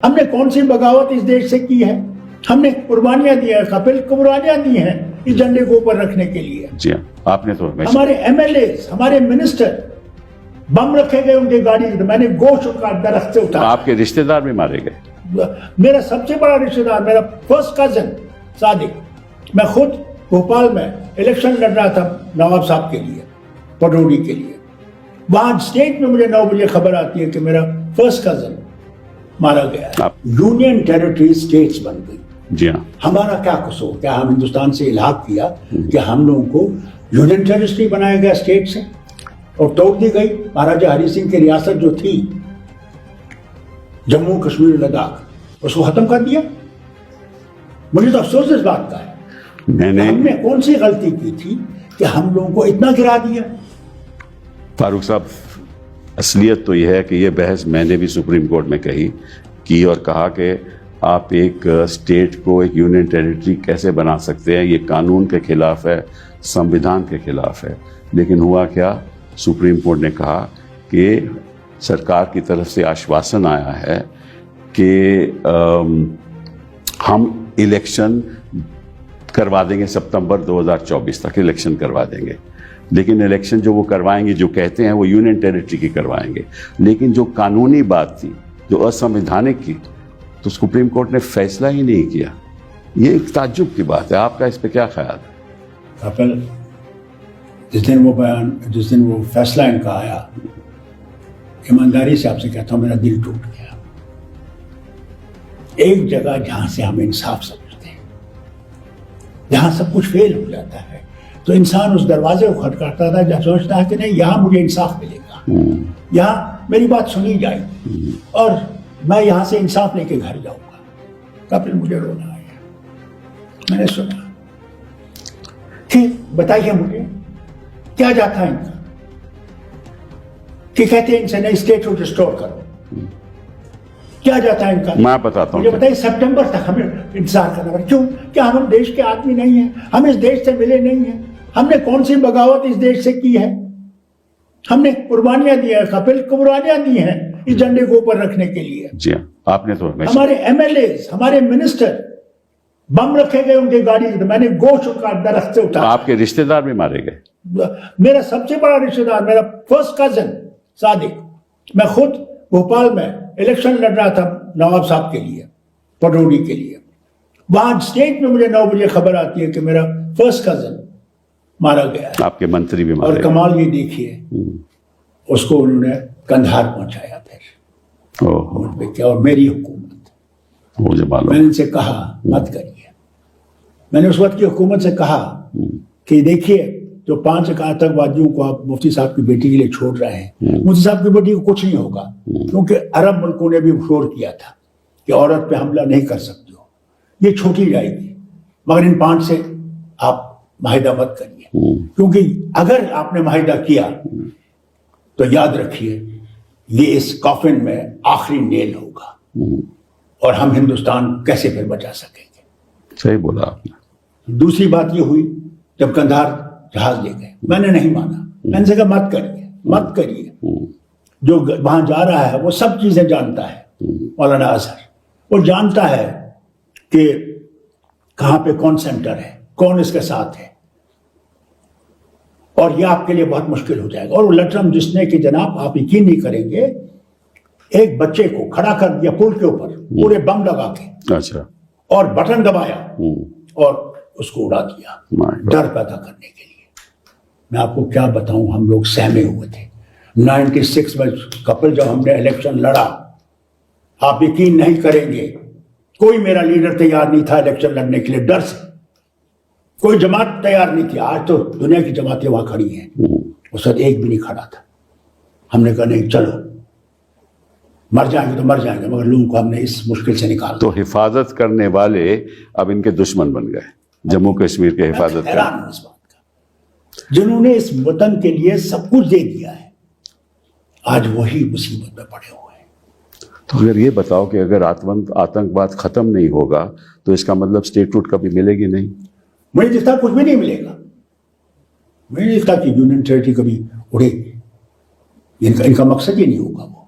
हमने कौन सी बगावत इस देश से की है? हमने कुर्बानियां दी है, कपिल कुर्बानियां दी हैं इस झंडे को ऊपर रखने के लिए। जी हाँ, आपने तो हमारे एमएलए, हमारे मिनिस्टर, बम रखे गए उनकी गाड़ी में, मैंने गोश्त का दरख्त से उठाया। आपके रिश्तेदार भी मारे गए। मेरा सबसे बड़ा रिश्तेदार, मेरा फर्स्ट कजन सादिक, मैं खुद भोपाल में इलेक्शन लड़ रहा था नवाब साहब के लिए, पटौड़ी के लिए। वहां स्टेट में मुझे 9 बजे खबर आती है कि मेरा फर्स्ट कजन मारा गया। यूनियन टेरिटरी स्टेट्स बन गई। जी हाँ, हमारा क्या कसूर? क्या हम हिंदुस्तान से इलाहा किया कि हम लोगों को यूनियन टेरिटरी बनाया गया स्टेट से और तोड़ दी गई? महाराजा हरि सिंह की रियासत जो थी जम्मू कश्मीर लद्दाख, उसको खत्म कर दिया। मुझे तो अफसोस इस बात का है, हमने कौन सी गलती की थी कि हम लोगों को इतना गिरा दिया। फारूक साहब, असलियत तो यह है कि यह बहस मैंने भी सुप्रीम कोर्ट में की और कहा कि आप एक स्टेट को एक यूनियन टेरिटरी कैसे बना सकते हैं, ये कानून के खिलाफ है, संविधान के खिलाफ है। लेकिन हुआ क्या, सुप्रीम कोर्ट ने कहा कि सरकार की तरफ से आश्वासन आया है कि हम इलेक्शन करवा देंगे, सितंबर 2024 तक इलेक्शन करवा देंगे। लेकिन इलेक्शन जो वो करवाएंगे, जो कहते हैं वो यूनियन टेरिटरी की करवाएंगे, लेकिन जो कानूनी बात थी, जो असंवैधानिक की, तो सुप्रीम कोर्ट ने फैसला ही नहीं किया। ये एक ताज्जुब की बात है। आपका इस पे क्या ख्याल है? कपिल, जिस दिन वो फैसला इनका आया, ईमानदारी से आपसे कहता हूं, मेरा दिल टूट गया। एक जगह जहां से हम इंसाफ समझते हैं, जहां सब कुछ फेल हो जाता है, तो इंसान उस दरवाजे को खटखटाता है जब सोचता है कि नहीं, यहां मुझे इंसाफ मिलेगा, यहां मेरी बात सुनी जाएगी और मैं यहां से इंसाफ लेके घर जाऊंगा। कपिल, मुझे रोना आया। मैंने सुना, ठीक, बताइए मुझे क्या जाता है इनका कि कहते हैं इनसे नई स्टेट को रिस्टोर करो। क्या जाता है इनका? मैं बताता हूं। मुझे बताइए, सितंबर तक हमें इंतजार करना पड़ा। क्यों? क्या हम देश के आदमी नहीं हैं? हम इस देश से मिले नहीं हैं? हमने कौन सी बगावत इस देश से की है? हमने कुर्बानियां दी है, कपिल कुर्बानियां दी हैं इस झंडे को ऊपर रखने के लिए। जी हाँ, आपने तो हमारे एमएलए, हमारे मिनिस्टर, बम रखे गए उनकी गाड़ी में, मैंने गोश्त का दरख्त से उठाया। आपके रिश्तेदार भी मारे गए। मेरा सबसे बड़ा रिश्तेदार, मेरा फर्स्ट कजन सादिक, मैं खुद भोपाल में इलेक्शन लड़ रहा था नवाब साहब के लिए, पटौड़ी के लिए। वहां स्टेट में मुझे 9 बजे खबर आती है कि मेरा फर्स्ट कजन मारा गया। आपके मंत्री भी मारे। और कमाल ये देखिए, उसको उन्होंने कंधार पहुंचाया फिर। क्या? और मेरी हुकूमत, मुझे मालूम। मैंने इनसे कहा मत करिए। मैंने उस वक्त की हुकूमत से कहा कि देखिए, जो 5 आतंकवादियों को आप मुफ्ती साहब की बेटी के लिए छोड़ रहे हैं, मुफ्ती साहब की बेटी को कुछ नहीं होगा, क्योंकि अरब मुल्कों ने भी शोर किया था कि औरत पे हमला नहीं कर सकते हो, ये छोटी जाएगी, मगर इन 5 से आप माहिदा मत करिए, क्योंकि अगर आपने माहिदा किया तो याद रखिए ये इस कॉफिन में आखिरी नेल होगा और हम हिंदुस्तान कैसे फिर बचा सकेंगे। सही बोला आपने। दूसरी बात ये हुई, जब कंधार जहाज ले गए, मैंने नहीं माना। मैंने कहा मत करिए, मत करिए। जो वहां जा रहा है वो सब चीजें जानता है, मौलाना अजहर, वो जानता है कि कहां पे कौन सेंटर है, कौन इसके साथ है, और ये आपके लिए बहुत मुश्किल हो जाएगा। और वो लटरम जिसने कि जनाब, आप यकीन नहीं करेंगे, एक बच्चे को खड़ा कर दिया पुल के ऊपर पूरे बम लगा के, अच्छा, और बटन दबाया और उसको उड़ा दिया, डर पैदा करने के लिए। मैं आपको क्या बताऊं, हम लोग सहमे हुए थे। 96 में कपिल, जब हमने इलेक्शन लड़ा, आप यकीन नहीं करेंगे, कोई मेरा लीडर तैयार नहीं था इलेक्शन लड़ने के लिए, डर से। कोई जमात तैयार नहीं थी। आज तो दुनिया की जमातें वहां खड़ी हैं, उस वक्त एक भी नहीं खड़ा था। हमने कहा नहीं, चलो मर जाएंगे तो मर जाएंगे, मगर लोगों को हमने इस मुश्किल से निकाला। तो हिफाजत करने वाले अब इनके दुश्मन बन गए, जम्मू कश्मीर के हिफाजत इस बात का, जिन्होंने इस वतन के लिए सब कुछ दे दिया है, आज वही मुसीबत में पड़े हुए हैं। तो अगर ये बताओ कि अगर आतंकवाद खत्म नहीं होगा तो इसका मतलब स्टेटहुड कभी मिलेगी नहीं? मुझे दिखता कुछ भी नहीं मिलेगा। मुझे दिखता कि यूनियन टेरिटरी कभी उड़ेगी। इनका मकसद ही नहीं होगा वो।